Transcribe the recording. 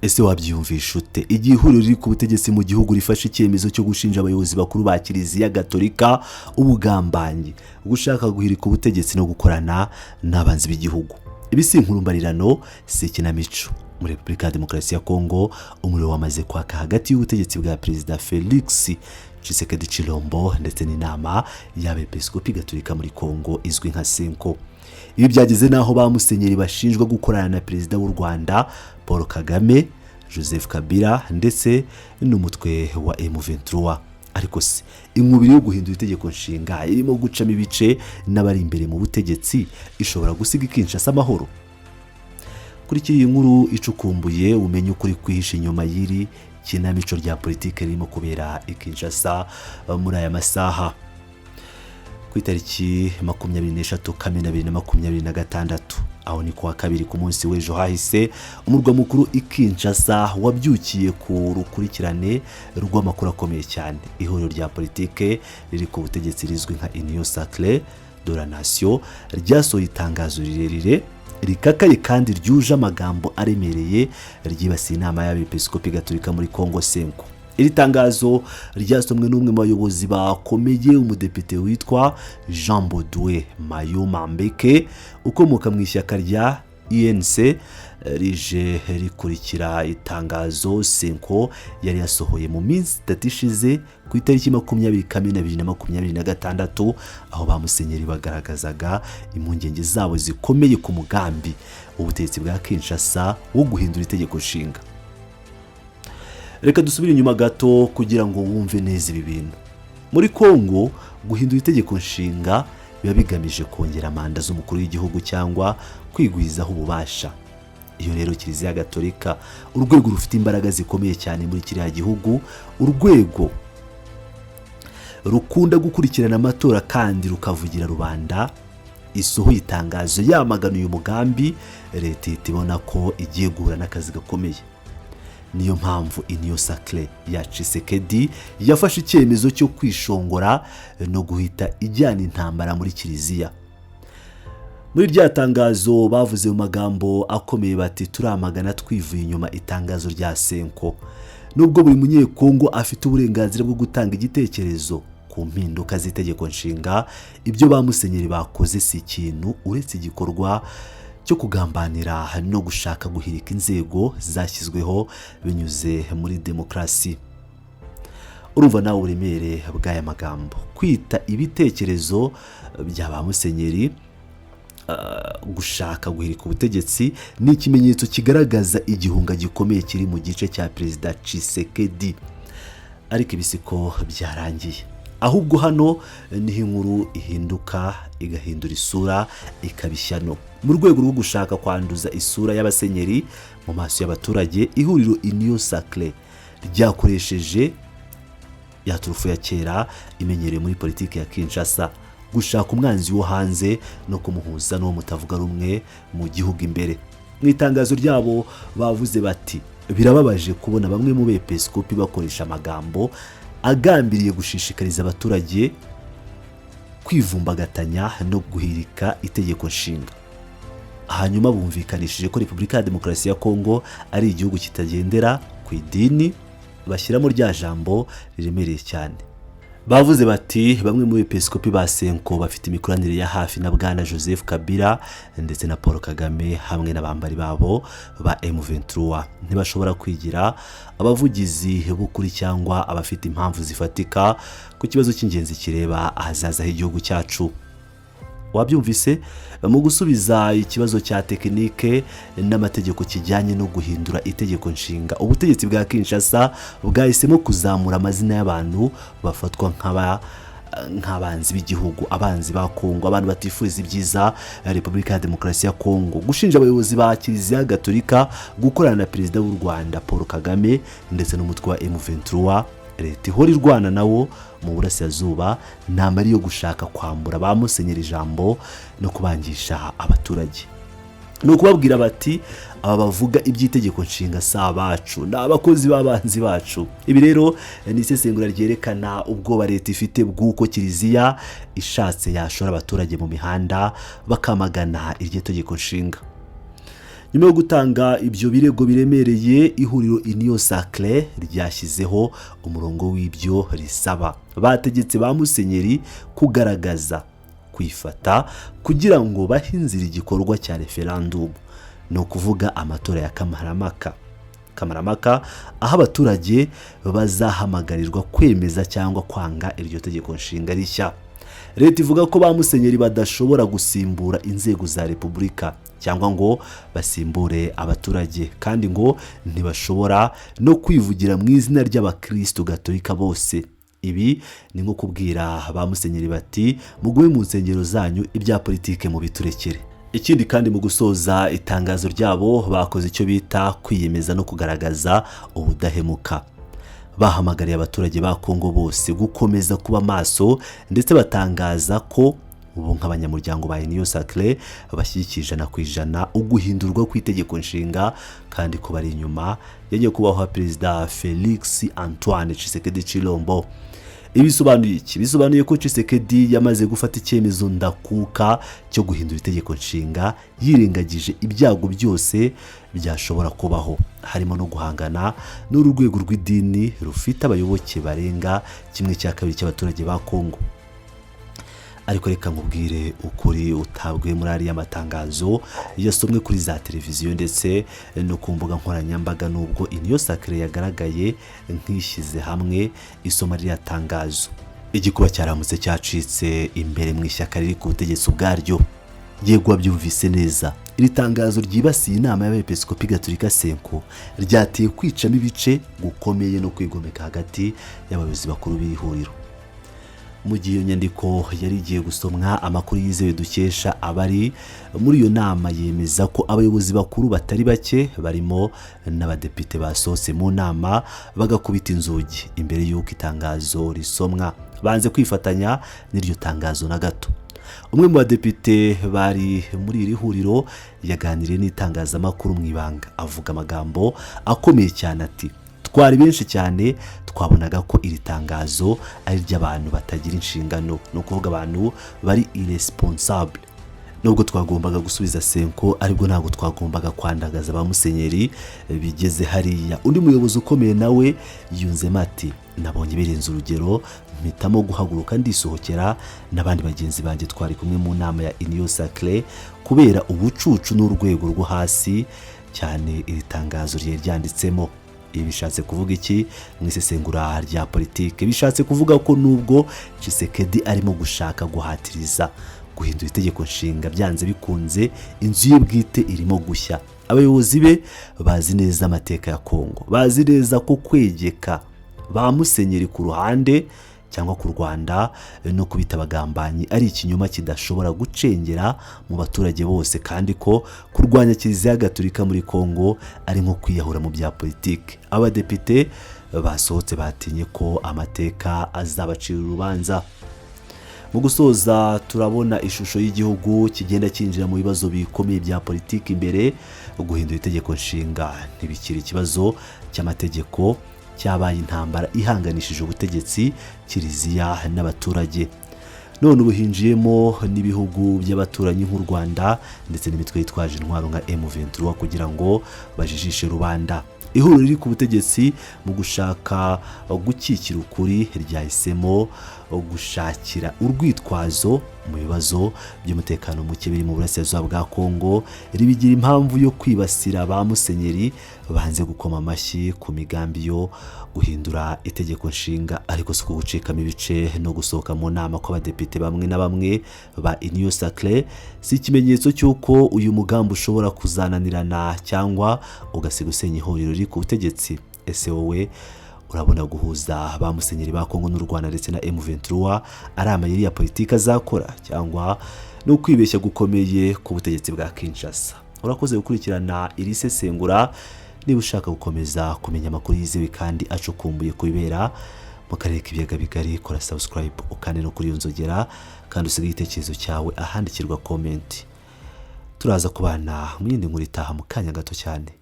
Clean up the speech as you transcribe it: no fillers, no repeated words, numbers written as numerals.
Ese wabyumvisha ute igihe ihuriro riri ku butegetsi mu gihugu rifashe icyemezo cyo gushinja abayobozi bakuru ba Kiliziya Gatolika ubugambanyi, gushaka guhirika ubutegetsi no gukorana n'abanzi b'igihugu? Ibi si inkurumbarirano, si ikinamico. Muri Repubulika ya Demokarasi ya Kongo umuriro wamaze kwaka hagati y'ubutegetsi bwa Perezida Felix Tshisekedi Tshilombo ndetse n'inama y'abepiskopi Gatolika muri Kongo izwi nka Senko. Ibi byageze naho ba musenyeri bashinjwa gukorana na Perezida w'u Rwanda Paul Kagame, Joseph Kabila ndetse n'umutwe wa M23. Ariko se inkubiri yo guhindura itegeko nshinga irimo gucamo ibice n'abari imbere mu butegetsi ishobora gusiga Kinshasa amahoro? Kuri iyi nkuru icukumbuye umenye ukuri kwihishe inyuma y'iri kinamico rya politike ririmo kubera i Kinshasa muri aya masaha. Ku itariki 23 Kamena 2026, aho ni kuwa kabiri ku munsi w'ejo hahise, umurwa mukuru i Kinshasa wabyukiye ku rukurikirane rw'amakuru akomeye cyane. Ihuriro rya politike riri ku butegetsi rizwi nka Union Sacrée de la Nation ryasohoye itangazo rirerire rikakaye kandi ryuje amagambo aremereye ryibasiye inama y'abepiskopi Gatolika muri Kongo Senko. Iri tangazo ryasomwe n'umwe mu bayobozi bakomeye, umudepite witwa Jean Baudouin Mayuma Mbeke ukomoka mu ishyaka rya UNC, rije rikurikira itangazo Senko yari yasohoye mu minsi 3 ishize ku itariki 20 Kamena 2026, aho ba musenyeri bagaragazaga impungenge zabo zikomeye ku mugambi ubutegetsi bwa Kinshasa wo guhindura itegeko nshinga. Reka dusubire inyuma gato kugira ngo wumve neza ibi bintu. Muri Kongo guhindura itegeko nshinga biba bigamije kongera manda z'umukuru w'igihugu cyangwa kwigwizaho ububasha. Iyo rero Kiliziya Gatolika, urwego rufite imbaraga zikomeye cyane muri kiriya gihugu, urwego rukunda gukurikirana amatora kandi rukavugira rubanda, isohoye itangazo yamagana uyu mugambi, leta itibona ko igiye guhura n'akazi gakomeye. Niyo mpamvu Union Sacrée ya Tshisekedi yafashe icyemezo cyo kwishongora no guhita ijyana intambara muri Kiliziya. Muri rya tangazo bavuze mu magambo akomeye bati turamagana twivuye inyuma itangazo rya Senko. Nubwo buri munyekongo afite uburenganzira bwo gutanga igitekerezo ku mpinduka z'itegeko nshinga, ibyo ba musenyeri bakoze si ikintu uretse igikorwa cyo kugambanira no gushaka guhirika inzego zashyizweho binyuze muri demokarasi. Urumva nawe uburemere bw'aya magambo. Kwita ibitekerezo bya ba musenyeri gushaka guhirika ubutegetsi ni ikimenyetso kigaragaza igihunga gikomeye kiri mu gice cya Perezida Tshisekedi. Ariko ibisiko byarangiye, ahubwo hano niho inkuru ihinduka igahindura isura ikabishyano. Mu rwego rwo gushaka kwanduza isura y'abasenyeri mu maso y'abaturage, ihuriro Union Sacrée ryakoresheje ya turufu ya kera imenyereye muri politiki ya Kinshasa, gushaka umwanzi wo hanze no kumuhuza n'uwo mutavuga rumwe mu gihugu imbere. Mu itangazo ryabo bavuze bati birababaje kubona bamwe mu bepiskopi bakoresha amagambo agambiriye gushishikariza abaturage kwivumbagatanya no guhirika itegeko nshinga. Hanyuma bumvikanishije ko Repubulika ya Demokarasi ya Kongo ari igihugu kitagendera ku idini, bashyiramo rya jambo riremereye cyane. Bavuze bati bamwe mu bepiskopi ba Senko bafite imikoranire ya hafi na Bwana Joseph Kabila ndetse na Paul Kagame hamwe n'abambari babo ba M23, ntibashobora kwigira abavugizi b'ukuri cyangwa abafite impamvu zifatika ku kibazo cy'ingenzi kireba ahazaza h'igihugu cyacu. Wabyumvise? Mu gusubiza ikibazo cya tekinike n'amategeko kijyanye no guhindura itegeko nshinga, ubutegetsi bwa Kinshasa bwahisemo kuzamura amazina y'abantu bafatwa nk'abanzi b'igihugu, abanzi ba Kongo, abantu batifuza ibyiza Repubulika ya Demokarasi ya Kongo, gushinja abayobozi ba Kiliziya Gatolika gukorana na Perezida w'u Rwanda Paul Kagame ndetse n'umutwe wa M23. Leta ihora irwana nawo mu burasirazuba ntamari yo gushaka kwambura ba musenyeri ijambo no kubangisha abaturage. No kubabwira bati aba bavuga iby'itegeko nshinga sa bacu n'abakozi b'abanzi bacu. Ibi rero ni isesengura ryerekana ubwoba leta ifite bw'uko Kiliziya ishatse yashora abaturage mu mihanda bakamagana iryo tegeko nshinga. nyuma yo gutanga ibyo birego biremereye, ihuriro Union Sacrée ryashyizeho umurongo w'ibyo risaba. Bategetse ba musenyeri kugaragaza kwifata kugira ngo bahinzire igikorwa cya referendum, no kuvuga amatora ya Kamarampaka, aho abaturage bazahamagarirwa kwemeza cyangwa kwanga iryo tegeko nshinga rishya. Leta ivuga ko ba musenyeri badashobora gusimbura inzego za Repubulika cyangwa ngo basimbure abaturage, kandi ngo ntibashobora no kwivugira mu izina ry'abakristo gatolika bose. Ibi ni nko kubwira ba musenyeri bati mugume mu nsengero zanyu, ibya politike mu biturekere. Ikindi kandi mu gusoza itangazo ryabo bakoze icyo bita kwiyemeza no kugaragaza ubudahemuka. Bahamagariye abaturage ba Kongo bose gukomeza kuba maso, ndetse batangaza ko ubu nk'abanyamuryango ba Union Sacrée bashyigikije 100% uguhindurwa kw'itegeko nshinga, kandi ko bari inyuma yagiye kubaho Perezida Felix Antoine Tshisekedi Tshilombo. Ibisobanuye iki? Bisobanuye ko Tshisekedi yamaze gufata icyemezo ndakuka cyo guhindura itegeko nshinga, yirengagije ibyago byose byashobora kubaho, harimo no guhangana n'urwego rw'idini rufite abayoboke barenga 1/2 cy'abaturage ba Kongo. Ariko reka nkubwire ukuri utabwe muri ari amatangazo yasomwe kuri za televiziyo ndetse no ku mbuga nkoranyambaga, nubwo Union Sacrée yagaragaye nk'ishyize hamwe isoma rya tangazo. Igikuba cyaramutse cyacitse imbere mu ishyaka riri ku butegetsi bwaryo. Yego wabyumvise neza, iri tangazo ryibasiye inama y'abepiskopi gatolika Senko ryateye kwicamo ibice gukomeye no kwigomeka hagati y'abayobozi bakuru b'ihuriro. Mu gihe iyo nyandiko yari igiye gusomwa, amakuru yizewe dukesha abari muri iyo nama yemeza ko abayobozi bakuru batari bake barimo n'abadepite basohotse mu nama bagakubita inzugi imbere y'uko itangazo risomwa, banze kwifatanya n'iryo tangazo na gato. Umwe mu badepite bari muri iri huriro yaganiriye n'itangazamakuru mu ibanga, avuga amagambo akomeye cyane ati twari benshi cyane twabonaga ko iri tangazo ari ry'abantu batagira inshingano, no kuvuga abantu bari irresponsable. Nubwo twagombaga gusubiza Senko, ariko ntabwo twagombaga kwandagaza ba musenyeri bigeze hariya. Undi muyobozi ukomeye nawe yunzemo ati nabonye birenze urugero, mpitamo guhaguruka ndisohokera n'abandi bagenzi banjye twari kumwe mu nama ya Union Sacrée kubera ubucucu n'urwego rwo hasi cyane iri tangazo ryanditsemo. Ibi bishatse kuvuga iki? Mu isesengura rya politike bishatse kuvuga ko nubwo Tshisekedi arimo gushaka guhatiriza guhindura itegeko nshinga, byanze bikunze inzu ye bwite irimo gushya. Abayobozi be bazi neza amateka ya Kongo, bazi neza ko kwegeka ba musenyeri ku ruhande cyangwa ku Rwanda no kubita abagambanyi ari ikinyoma kidashobora gucengera mu baturage bose, kandi ko kurwanya Kiliziya Gatolika muri Kongo ari nko kwiyahura mu bya politike. Abadepite basohotse batinye ko amateka azabacira urubanza. Mu gusoza turabona ishusho y'igihugu kigenda kinjira mu bibazo bikomeye bya politike imbere. Guhindura itegeko nshinga ntibikiri ikibazo cy'amategeko, cyabaye intambara ihanganishije ubutegetsi, Kiliziya n'abaturage. None ubu hinjiyemo n'ibihugu by'abaturanyi nk'u Rwanda ndetse n'imitwe yitwaje intwaro nka M23 kugira ngo bajijishe rubanda. Ihuriro riri ku butegetsi mu gushaka gukikira ukuri ryahisemo gushakira urwitwazo mu bibazo by'umutekano muke biri mu burasirazuba bwa Kongo, ribigira impamvu yo kwibasira ba musenyeri banze gukoma amashyi ku migambi yo guhindura itegeko nshinga. Ariko si gucikamo ibice no gusohoka mu nama kw'abadepite bamwe na bamwe ba Union Sacrée si ikimenyetso cy'uko uyu mugambi ushobora kuzananirana cyangwa ugasiga usenya ihuriro riri ku butegetsi. Ese wowe urabona guhuza ba musenyeri ba Kongo n'u Rwanda ndetse na M23 ari amayeri ya politiki azakora, cyangwa no kwibeshya gukomeye ku butegetsi bwa Kinshasa? Urakoze gukurikirana iri sesengura. Niba ushaka gukomeza kumenya amakuru yizewe kandi acukumbuye kubera mu karere k'ibiyaga bigari, kora subscribe ukane no kuri yonzogera kandi usiga igitekerezo cyawe ahandikirwa comment. Turaza kubana mu yindi nkuru itaha mu kanya gato cyane.